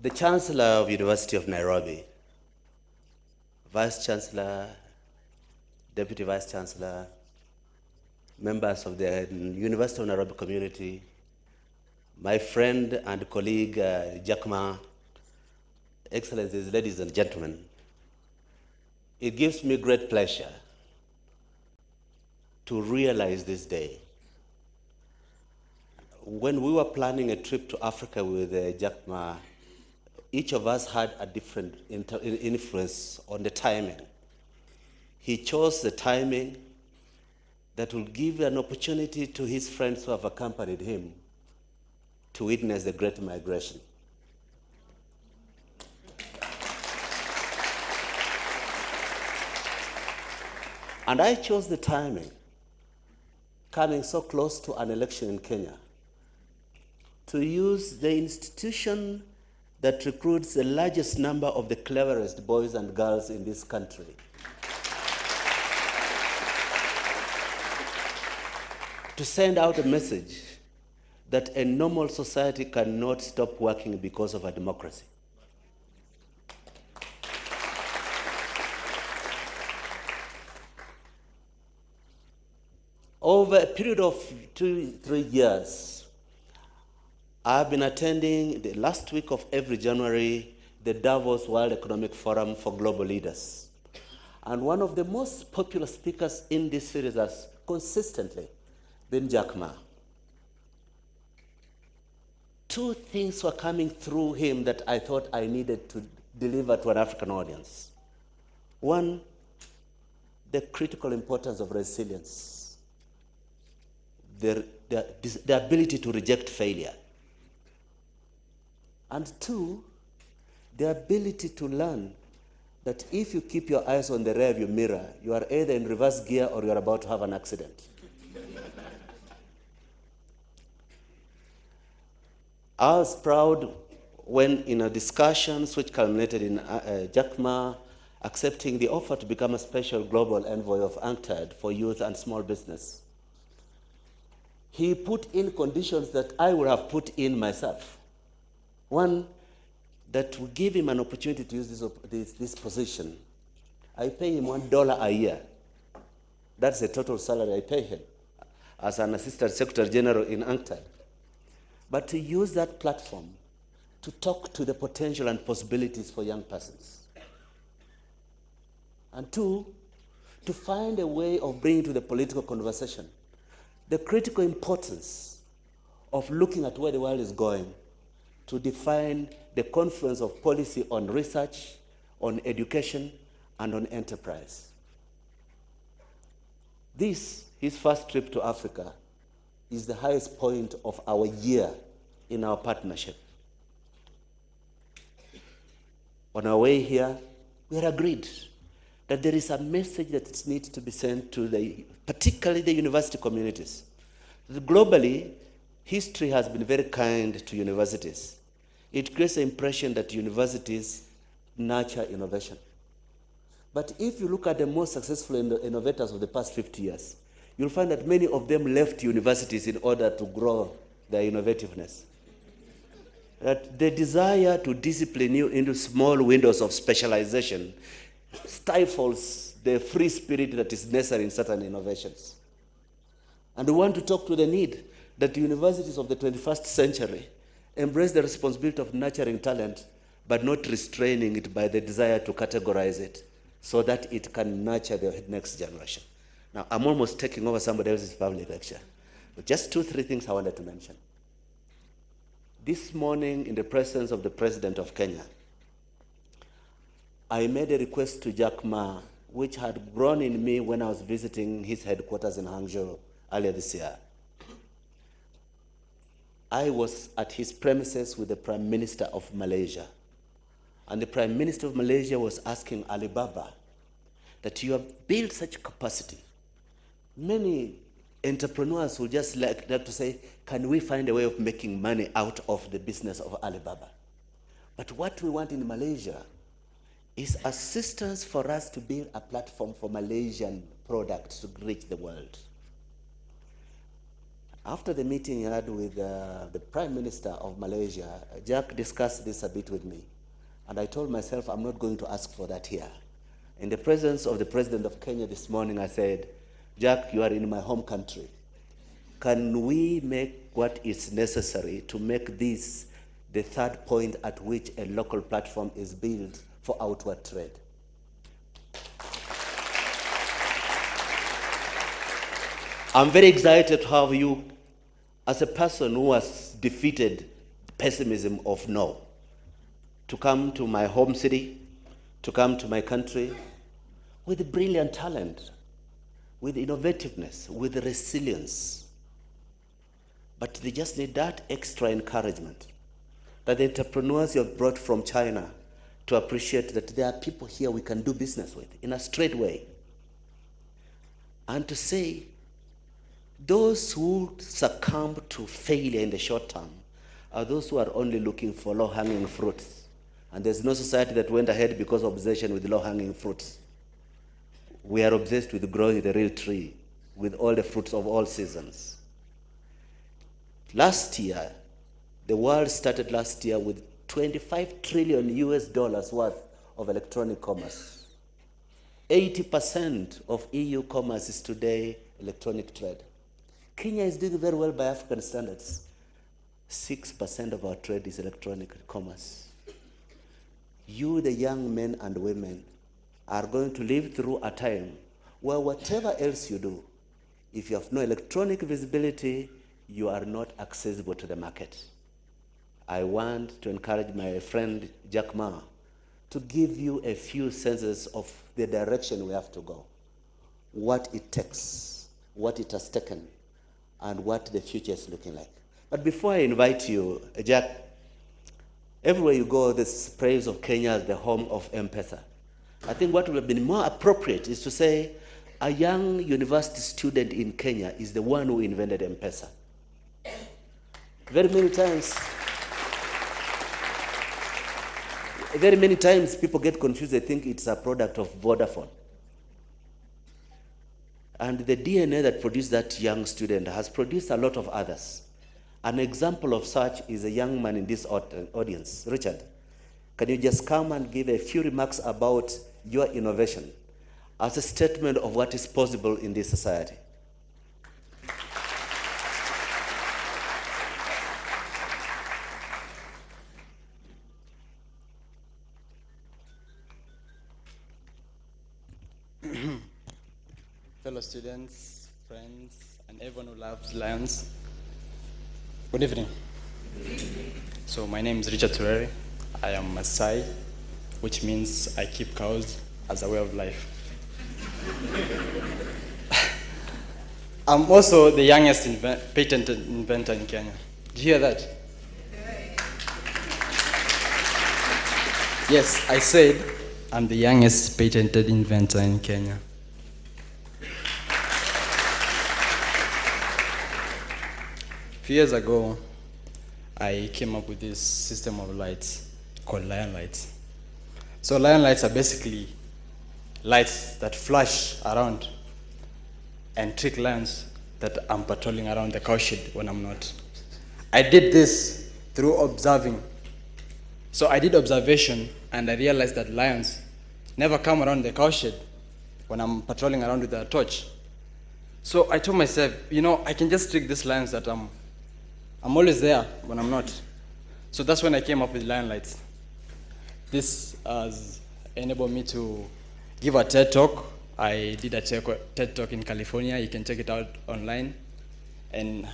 the Chancellor of University of Nairobi, Vice Chancellor, Deputy Vice Chancellor, members of the University of Nairobi community, my friend and colleague Jack Ma, Excellencies, ladies and gentlemen, it gives me great pleasure to realize this day. When we were planning a trip to Africa with Jack Ma, each of us had a different influence on the timing. He chose the timing that will give an opportunity to his friends who have accompanied him to witness the Great Migration. And I chose the timing, coming so close to an election in Kenya, to use the institution that recruits the largest number of the cleverest boys and girls in this country to send out a message that a normal society cannot stop working because of a democracy. Over a period of 2-3 years, I've been attending the last week of every January, the Davos World Economic Forum for Global Leaders. And one of the most popular speakers in this series has consistently been Jack Ma. Two things were coming through him that I thought I needed to deliver to an African audience. One, the critical importance of resilience, the ability to reject failure. And two, the ability to learn that if you keep your eyes on the rearview mirror, you are either in reverse gear or you are about to have an accident. I was proud when in a discussions which culminated in Jack Ma accepting the offer to become a special global envoy of UNCTAD for youth and small business. He put in conditions that I would have put in myself. One, that will give him an opportunity to use this position. I pay him $1 a year. That's the total salary I pay him as an Assistant Secretary General in UNCTAD. But to use that platform to talk to the potential and possibilities for young persons. And two, to find a way of bringing to the political conversation the critical importance of looking at where the world is going to define the confluence of policy on research, on education, and on enterprise. This, his first trip to Africa, is the highest point of our year in our partnership. On our way here, we are agreed that there is a message that needs to be sent to particularly the university communities. Globally, history has been very kind to universities. It creates the impression that universities nurture innovation. But if you look at the most successful innovators of the past 50 years, you'll find that many of them left universities in order to grow their innovativeness. That the desire to discipline you into small windows of specialization stifles the free spirit that is necessary in certain innovations. And we want to talk to the need that the universities of the 21st century embrace the responsibility of nurturing talent, but not restraining it by the desire to categorize it so that it can nurture the next generation. Now, I'm almost taking over somebody else's public lecture. But just 2-3 things I wanted to mention. This morning, in the presence of the President of Kenya, I made a request to Jack Ma, which had grown in me when I was visiting his headquarters in Hangzhou earlier this year. I was at his premises with the Prime Minister of Malaysia. And the Prime Minister of Malaysia was asking Alibaba that you have built such capacity. Many entrepreneurs would just like to say, can we find a way of making money out of the business of Alibaba? But what we want in Malaysia is assistance for us to build a platform for Malaysian products to reach the world. After the meeting he had with the Prime Minister of Malaysia, Jack discussed this a bit with me. And I told myself, I'm not going to ask for that here. In the presence of the President of Kenya this morning, I said, Jack, you are in my home country. Can we make what is necessary to make this the third point at which a local platform is built for outward trade? I'm very excited to have you, as a person who has defeated pessimism of no, to come to my home city, to come to my country with brilliant talent, with innovativeness, with resilience. But they just need that extra encouragement, that the entrepreneurs you have brought from China to appreciate that there are people here we can do business with in a straight way. And to say, those who succumb to failure in the short term are those who are only looking for low-hanging fruits. And there's no society that went ahead because of obsession with low-hanging fruits. We are obsessed with growing the real tree with all the fruits of all seasons. Last year, the world started last year with 25 trillion US dollars worth of electronic commerce. 80% of EU commerce is today electronic trade. Kenya is doing very well by African standards. 6% of our trade is electronic commerce. You, the young men and women, are going to live through a time where whatever else you do, if you have no electronic visibility, you are not accessible to the market. I want to encourage my friend Jack Ma to give you a few senses of the direction we have to go, what it takes, what it has taken, and what the future is looking like. But before I invite you, Jack, everywhere you go, this praise of Kenya as the home of M-Pesa. I think what would have been more appropriate is to say a young university student in Kenya is the one who invented M-Pesa. Very many times people get confused. They think it's a product of Vodafone. And the DNA that produced that young student has produced a lot of others. An example of such is a young man in this audience. Richard, can you just come and give a few remarks about your innovation as a statement of what is possible in this society? Fellow students, friends, and everyone who loves lions, good evening. So my name is Richard Turere. I am Maasai, which means I keep cows as a way of life. I'm also the youngest patented inventor in Kenya. Did you hear that? Yes, I said I'm the youngest patented inventor in Kenya. A few years ago, I came up with this system of lights called lion lights. So lion lights are basically lights that flash around and trick lions that I'm patrolling around the cowshed when I'm not. I did this through observing. So I did observation and I realized that lions never come around the cowshed when I'm patrolling around with a torch. So I told myself, I can just trick these lions that I'm always there when I'm not. So that's when I came up with lion lights. This has enabled me to give a TED talk. I did a TED talk in California. You can check it out online, and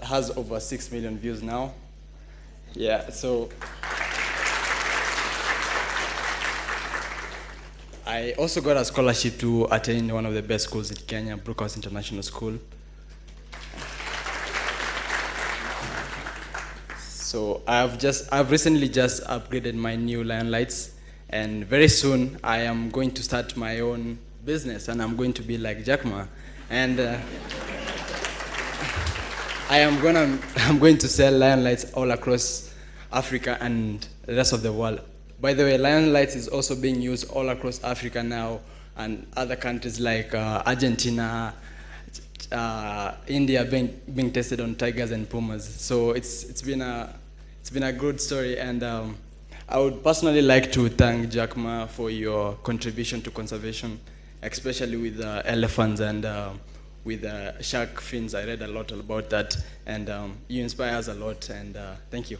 has over 6 million views now. Yeah, so I also got a scholarship to attend one of the best schools in Kenya, Brookhouse International School. So I've recently just upgraded my new lion lights, and very soon I am going to start my own business, and I'm going to be like Jack Ma, and I'm going to sell lion lights all across Africa and the rest of the world. By the way, lion lights is also being used all across Africa now, and other countries like Argentina, India being tested on tigers and pumas. So it's been a good story, and I would personally like to thank Jack Ma for your contribution to conservation, especially with elephants and with shark fins. I read a lot about that, and you inspire us a lot, and thank you.